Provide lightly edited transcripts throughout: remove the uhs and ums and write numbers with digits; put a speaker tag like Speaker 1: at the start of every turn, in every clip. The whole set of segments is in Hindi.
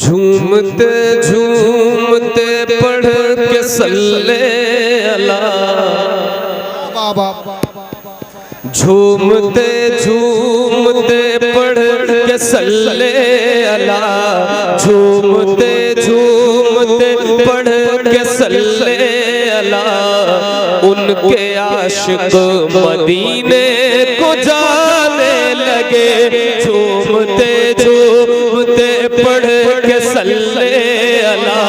Speaker 1: झूमते झूमते पढ़ के सल्ले अला, झूमते झूमते पढ़ के सल्ले अला, झूमते झूमते पढ़ के सल्ले अला। उनके आशिक मदीने को जाने लगे, झूमते झूमते पढ़ के सल्ले अला।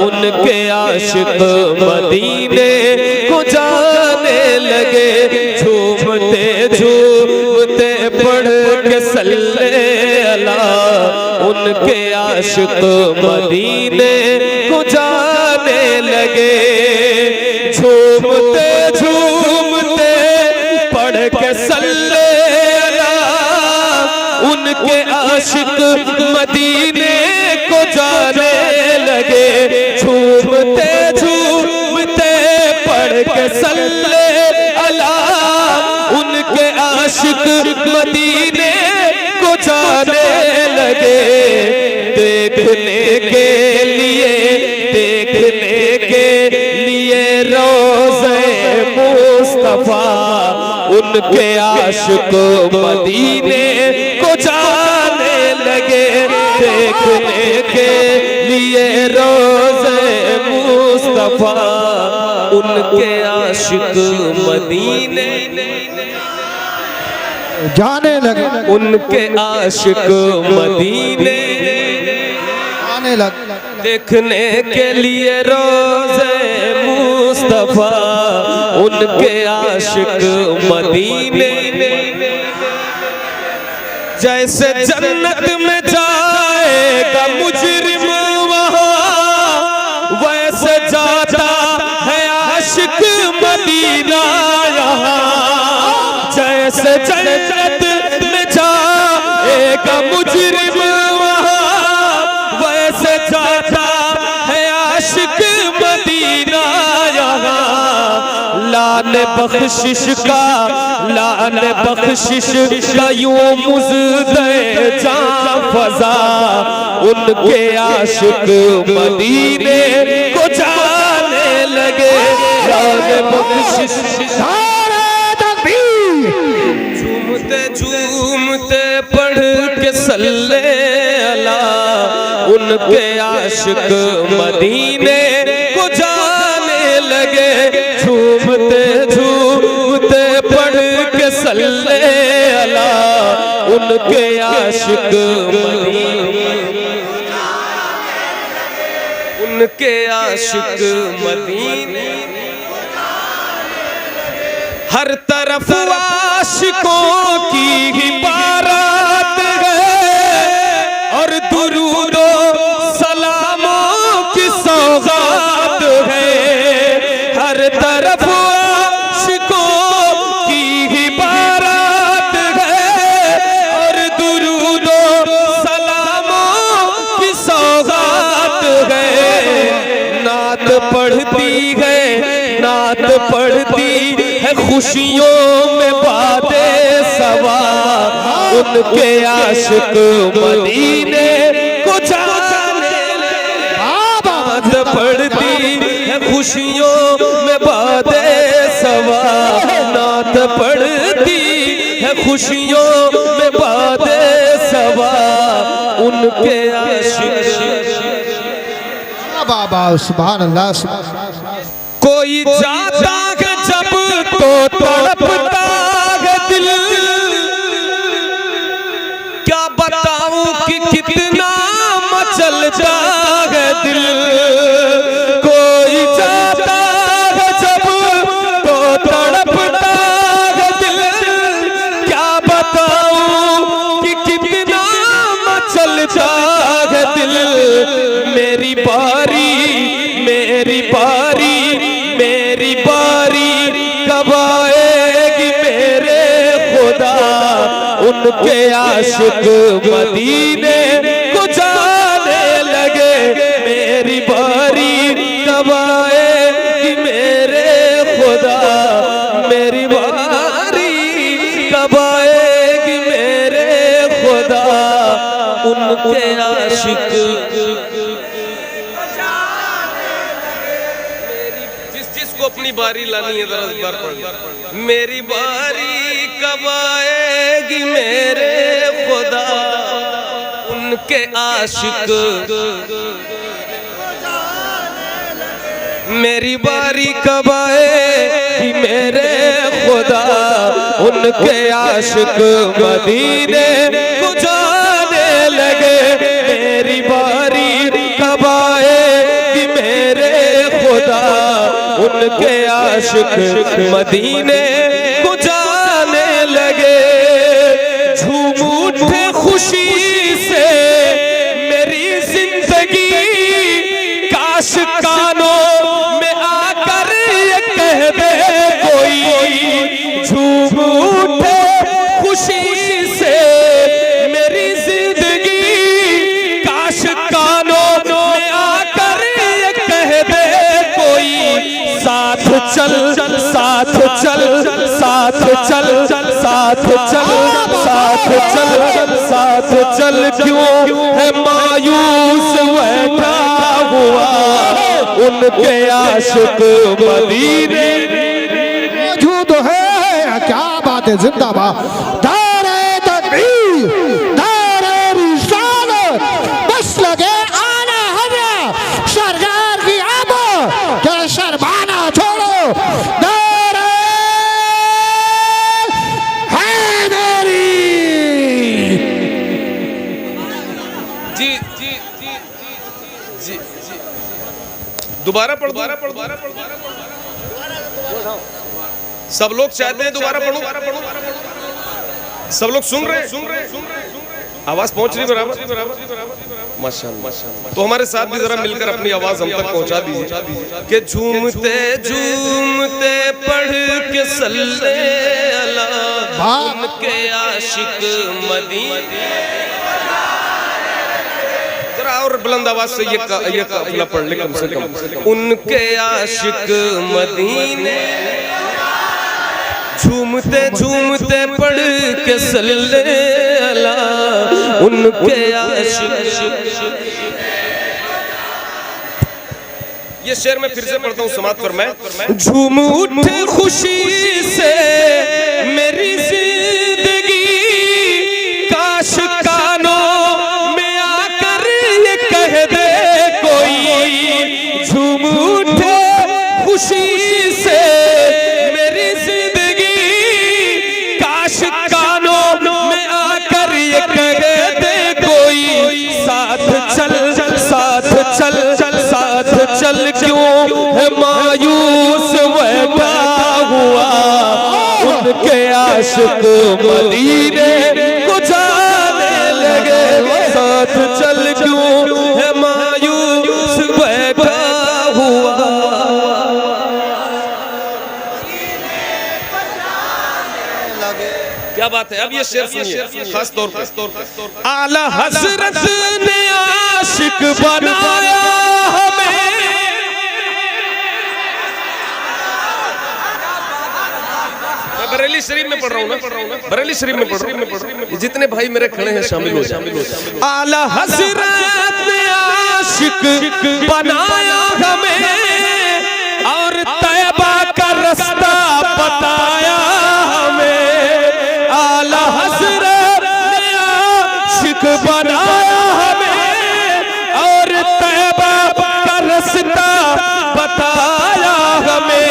Speaker 1: उनके आशिक मदीने को जाने लगे, झूमते झूमते पढ़ के सल्ले अला। उनके आशिक मदीने को जाने लगे, झूमते झूमते पढ़ के सल्ले अला। उनके आशिक मदीने को जाने लगे, झूमते झूमते पढ़ के सल्ले अला। उनके आशिक मदीने को जाने लगे, देखने के लिए रोज़े मुस्तफा। उनके आशिक मदीने को जाने लगे, देखने के लिए रोज़े मुस्तफा। उनके आशिक मदीने
Speaker 2: जाने लगे,
Speaker 1: उनके आशिक मदीने
Speaker 2: आने लगे,
Speaker 1: देखने के लिए रोज़े मुस्तफा। उनके आशिक मदीने जैसे जन्नत में जाएगा मुजरिम वहाँ, वैसे जाता है आशिक मदीना यहाँ। जैसे जन्नत में जाएगा मुजरिम वहाँ, वैसे जाता है आशिक मदीना यहाँ। लान बख्शिश का यूं मुज़दे जां फज़ा। उनके आशिक मदीने को जाने लगे, लान बख्शिश। झूमते झूमते पढ़ के सल्ले अला। उनके आशिक मदीने को जाने लगे, झूमते झूमते पढ़ के सल्ले अला। उनके आशिक उनके आशिक मदीने हर तरफ आशिकों की ही बारात है, और दुरूदो सलामों की सौगात है। हर तरफ आशिकों की ही बारात है, और दुरूदो सलामों की सौगात है। नात पढ़ती है, नात पढ़ती है खुशियों में बातें सवा। उनके आशिक मदीने को जाने लगे, नात पढ़ती है खुशियों में बातें सवा। नात पढ़ती है खुशियों में बातें सवा। उनके आशिक
Speaker 2: बाबा सुभान अल्लाह।
Speaker 1: कोई जाता है जब तो तड़पता है दिल, क्या बताऊं कि कितना मचलता है दिल। कोई जाता है जब तो तड़पता है दिल, क्या बताऊं कि कितना मचलता है दिल। मेरी बारी मेरी बारी मेरी बारी कब आएगी मेरे खुदा। उनके आशिक मदीने को जाने लगे, मेरी बारी कब आएगी मेरे खुदा। मेरी बारी कब आएगी मेरे खुदा। उनके आशिक जिसको अपनी बारी लानी है जरा बार पढ़। मेरी बारी कब आएगी मेरे खुदा, उनके आशिक मेरी बारी कब आएगी मेरे खुदा, उनके आशिक मदीने को जाने लगे। मेरी बारी कब आएगी मेरे खुदा, उनके आशिक मदीने को जाने लगे। झूम उठे खुशी से मेरी जिंदगी, काश कानों में आकर ये कह दे कोई। झूम उठे खुशी से मेरी जिंदगी, काश कानों में आकर ये कह दे कोई। साथ चल साथ चल साथ चल साथ चल साथ चल साथ चल, क्यों है मायूस बैठा हुआ, उनके आशिक मदीने
Speaker 2: मौजूद है। क्या बात है, जिंदाबाद। दारे तकबीर, दारे रिसालत, बस लगे आला हज़रा सरकार की आबो के शर्माना छोड़ो। दारे हैदरी।
Speaker 1: जी जी जी जी दोबारा पढ़। सब लोग चाहते हैं दोबारा पढ़ो। सब लोग सुन रहे हैं, आवाज पहुंच रही बराबर। माशाअल्लाह। तो हमारे साथ भी जरा मिलकर अपनी आवाज हम तक पहुंचा दीजिए कि झूमते झूमते पढ़ के सल्ले अला, उनके आशिक मदीने। जरा और बुलंद आवाज से ये काफिला पढ़ ले कम से कम। उनके आशिक मदीने, झूमते झूमते पढ़ के सल्ले अला, उनके आशिक। ये शेर मैं फिर से पढ़ता हूँ, समाप्त फरमाएं। झूम उठे खुशी से मेरी जिंदगी, काश कानों में आकर ये कह दे कोई। झूम उठे खुशी से मेरी जिंदगी, काश कानों में आकर ये कह दे कोई। साथ चल साथ चल साथ चल, क्यों है मायूस बैठा हुआ, उनके आशिक मदीने को जाने लगे। साथ चल क्यों है मायूस बैठा हुआ। क्या बात है। अब ये शेर सुनिए खास तौर पर। आला हजरत ने आशिक बनाया हमें, बरेली शरीफ में पढ़ रहा हूँ ना, बरेली शरीफ में पढ़ रहा हूँ। जितने भाई मेरे खड़े हैं शामिल हो जाए। आला हजरत ने आशिक बनाया हमें, और तैबा का रास्ता बताया हमें। आला हजरत ने आशिक बनाया हमें, और तैबा का रास्ता बताया हमें।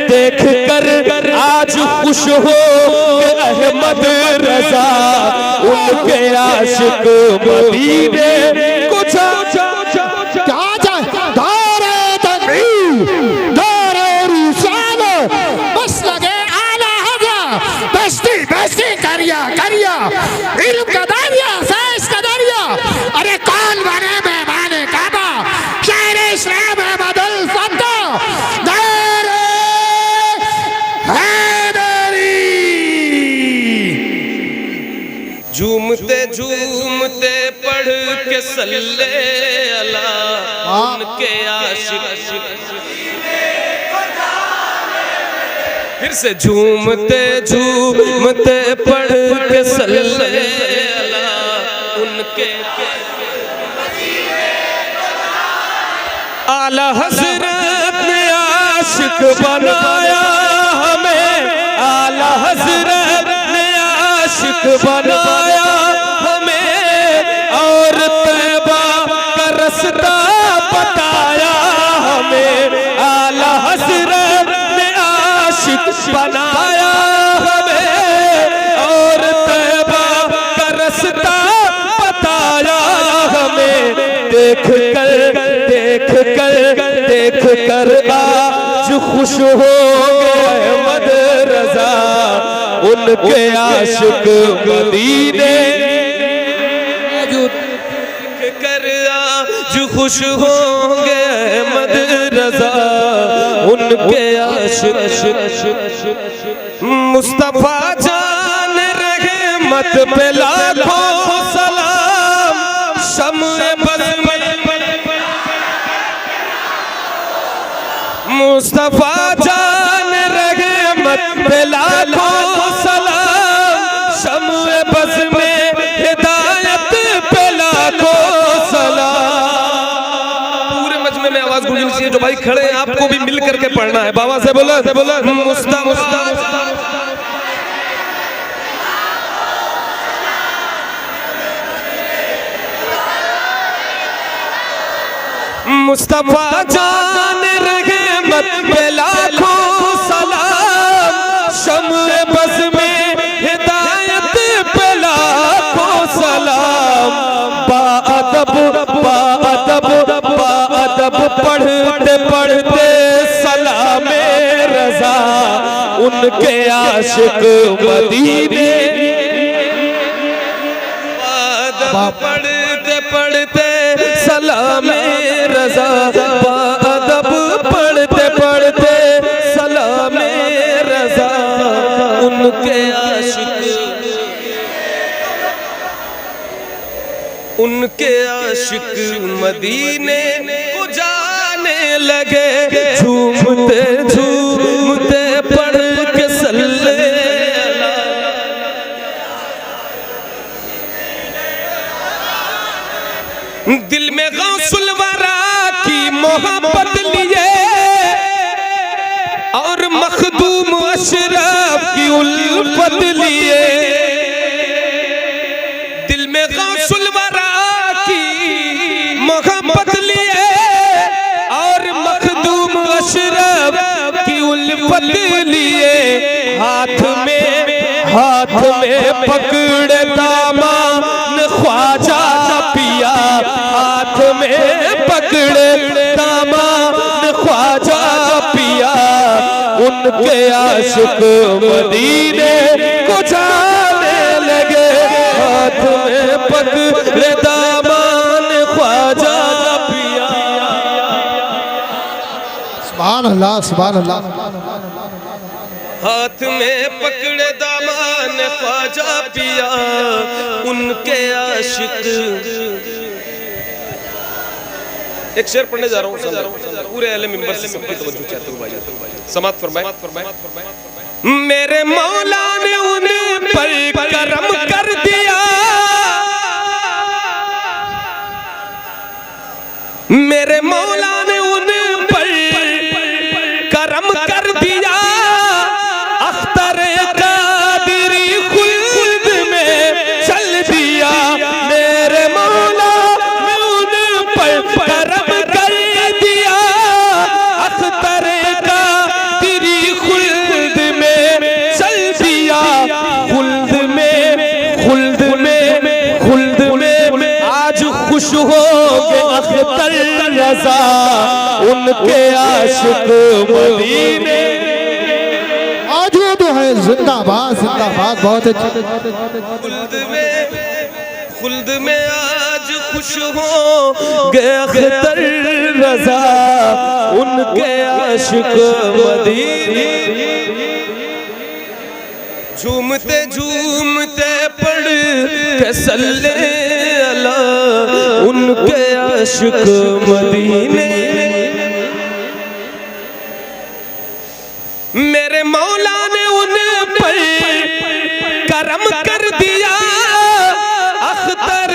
Speaker 1: देख कर आज खुश हो के अहमद रजा, उनके आशिक मदीने को जा।
Speaker 2: क्या जाए दारे तकबीर, दारे रिसालत, बस लगे आला हज़रा बस्ती बस्ती करिया करिया, इल्म का दरिया फैज़ का दरिया। अरे कौन बने मेहमान काबा, शायर इस्लाम अहमदुल फत्ता दारे हैदरी।
Speaker 1: झूमते झूमते पढ़ के सल्ले अला, उनके आशिक। फिर से झूमते झूमते पढ़ के सल्ले अला, उनके आला हजरत ने आशिक बनाया हमें, आला हजरत ने आशिक बनाया हमें, और तैबा का रास्ता बताया हमें। आला हजरत ने आशिक बनाया हमें, और तैबा का रास्ता बताया हमें। देख कर आज खुश हो गए अहमद रजा, उनके आशिक मदीने देख कर आज खुश होंगे अहमद रजा, उनके आशिक मुस्तफा जान रहमत पे लाखों सलाम, शम्ए बज़्म मुस्तफा जान रहमत पे लाखों सलाम, शम्ए बज़्म में हिदायत पे लाखों सलाम। पूरे मजमे में आवाज गूंजनी चाहिए। जो भाई खड़े हैं आपको भी मिल करके पढ़ना है। बाबा से बोला मुस्तफा मुस्तफा जान रहमत पे लाखों सलाम, शम्ए बज़्म में हिदायत पे लाखों सलाम। बाअदब पढ़ते पढ़ते सलामे रज़ा, उनके आशिक मदीने पढ़ते पढ़ते सलामे रज़ा, बाअदब पढ़ते पढ़ते सलामे रज़ा, उनके आशिक मदीने को जाने लगे, झूमते झूमते पढ़ के सल्ले दिल में गौसुल वरा की मोहब्बत लिए, और मखदूम अशरफ की उल्फत लिए। दिल में गौसुल वरा की मोहब्बत लिए, और मखदूम अशरफ की उल्फत लिए। हाथ में पकड़े दामन ख्वाजा पिया, हाथ में पकड़े दामन ख्वाजा पिया, उनके आशिक मदीने को जाने लगे। हाथ में पकड़े दामन ख्वाजा पिया।
Speaker 2: सुभान अल्लाह, सुभान अल्लाह।
Speaker 1: हाथ में पकड़े दामन ख्वाजा पिया, उनके आशिक। एक शेर पढ़ने जा रहा हूँ, पूरे अहले मिंबर से सबकी तवज्जो चाहते हूँ भाई। समाअत फरमाए। मेरे मौला ने उन पर करम कर दिया, मेरे मौला ने उन पर करम कर दिया। अख्तर कादिरी खुल्द में चल दिया, मेरे मौला ने उन पर करम कर दिया। अख्तर कादिरी खुल्द में चल दिया, खुल्द में आज खुश हो अख्तर रज़ा, उनके आशिक मदीने
Speaker 2: मौजूद है। जिंदाबाद जिंदाबाद, बहुत अच्छे।
Speaker 1: खुल्द में आज खुश हो गए अख्तर रज़ा, उनके आशिक मदीने। झूमते झूमते पढ़ के सल्ले अला, उनके आशिक मदीने। मेरे मौला ने उन पर करम कर दिया। अख्तर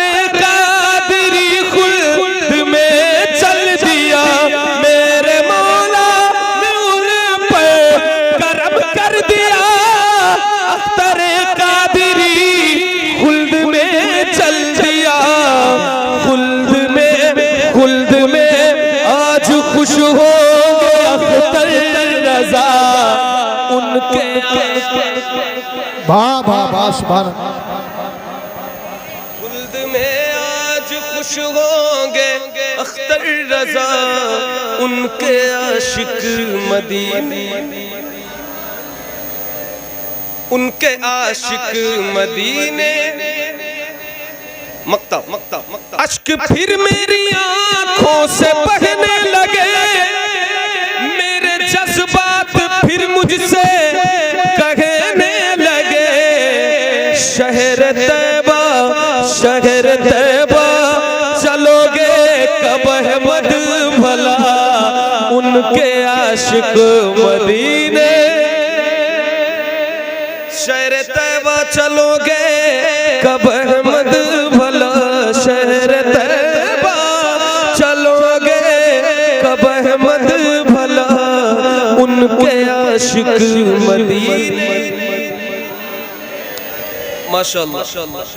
Speaker 2: वाह वाह वाह सुभान अल्लाह।
Speaker 1: खुल्द में आज खुश होंगे अख्तर रजा, उनके आशिक मदीने, उनके आशिक मदीने। मक्ता मक्ता मक्ता अश्क फिर मेरी आंखों से बहने लगे, मेरे जज्बात फिर मुझसे कहने लगे, शहर तैबा शहर तैबा चलोगे कब अहमद भला, उनके आशिक मदीने। शहर तैबा चलोगे कब अहमद भला, शहर तैबा चलोगे कब अहमद भला, उनके आशिक मदीने। माशाअल्लाह।